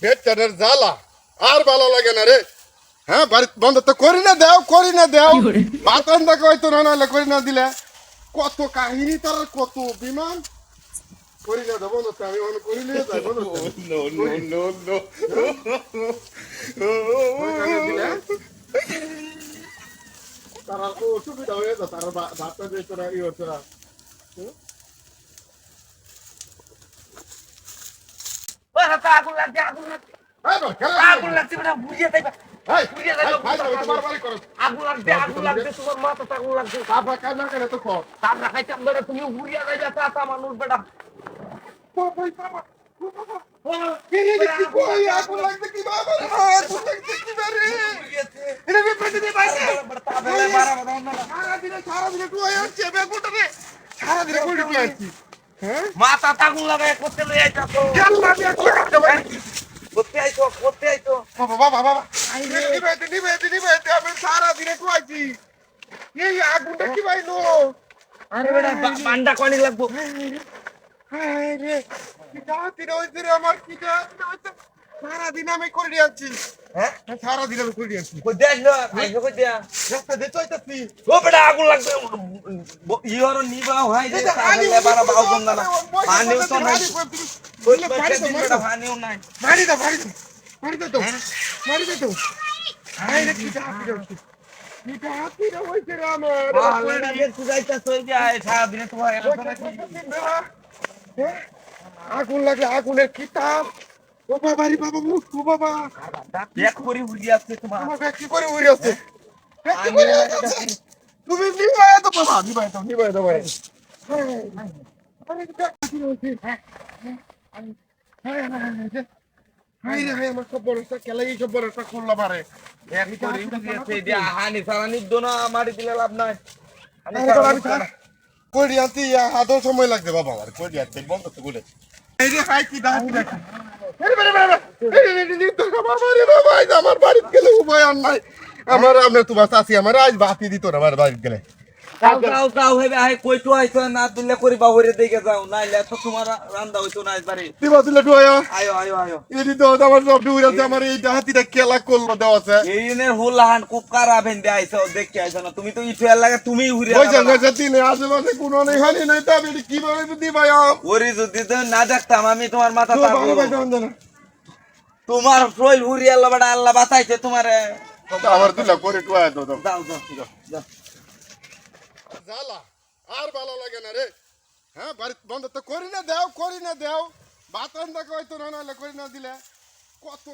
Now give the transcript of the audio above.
বেচারের জ্বালা আর ভালো লাগে না রে। হ্যাঁ বাড়ি বন্ধ তো করি না দেও ভাত রান্না হয়তো না নাহলে করি না দিলে কত কাহিনী তার কত বিমান করি না দেবো বন্ধ আমি মনে করি নিয়ে যাই বন্ধ তারা সুবিধা হয়ে যায় তারা ভাতটা দিয়ে তোরা ইয়ে তোরা আগুন লাগছে আগুন লাগছে বেটা বুঝিয়ে দেবে বুঝিয়ে দেবে আগুন লাগছে তোমার মাথা আগুন লাগছে তারপরে খাইতাম বেটা তুমি বুঝিয়ে দেবে চাচা মানুষ বেটা মাথা আগুন লাগায় করতে লই আইতা তো করতে আইতো আমি সারা দিনে কুয়াইছি এই আগুনটা কি পাইলো আরে বেটা পান্ডা কোনি লাগবো সারাদিন আমি করে দিয়েছি হ্যাঁ সারাদিন আমি করে দিয়েছি কই দেখ না আইছো কই দিয়া রাস্তা দিয়ে চলতেছি ও বেটা আগুন লাগবে ইহর নিবা হয় যে তাহলে বারা বাউ গম না পানিও তো নাই কই বেটা পানিও নাই মারি দাও তো মারি দে তো আই রে কি হাতি রে হইছে রে আমার আলে দেখতে যাইতা সই যায় সারা দিনে তোমার এত নাকি আগুন লাগলে আগুনের কিতাব ও বাবা রে বাবা মুখ ও বাবা এক করি বুঝি আছে তোমার আমার ব্যাগ কি করে উড়ে আছে তুমি নিবাই তো বাবা নিবাই দাও ভাই আরে ব্যাগ কি হইছে হাই রে হাই আমার সব বড় একটা খেলাই সব বড় একটা খুললা পারে এক করি বুঝি আছে দিয়া হানি সারানি দোনা মারি দিলে লাভ নাই কই আনতে আধা সময় লাগবে বাবা আমার কই আনতে বন্ধ তো বলে এই রে হাই কি দাও দেখো আমার বাড়িতে গেলে উপায় আর নাই আমার আপনার তোমার চাষি আমার আজ বাতি দিত না আমার বাড়িতে গেলে কাউ হেবে আই কই তো আইছো না দিলে করি বাবুরে দেখে যাও নাইলে তো তোমার রান্দা হইতো না বাড়ি দিবা দিলে ডুয়া আয়ো এদি তো আমার সব ডুইরা আছে আমার এই হাতিটা খেলা করলো দেওয়া আছে এইনের হুলাহান খুব কারা ভেন্দে আইছো দেখে আইছো না তুমি তো ইফেল লাগে তুমি উড়ে ওই জায়গা তিনে আশেপাশে কোনো নেই হানি নাই তা আমি কিভাবে দিবা ওরি যদি তো না দেখতাম আমি তোমার মাথা ভালো পাইতে হন না তোমার শরীর উড়িয়ে আল্লাহ বাড়া আল্লাহ বাঁচাইছে তোমার আমার দিলা করে টুয়া দাও যাও জ্বালা আর ভালো লাগে না রে হ্যাঁ বাড়ি বন্ধ তো করি না দেও ভাত রান্না হয়তো না নাহলে করি না দিলে কত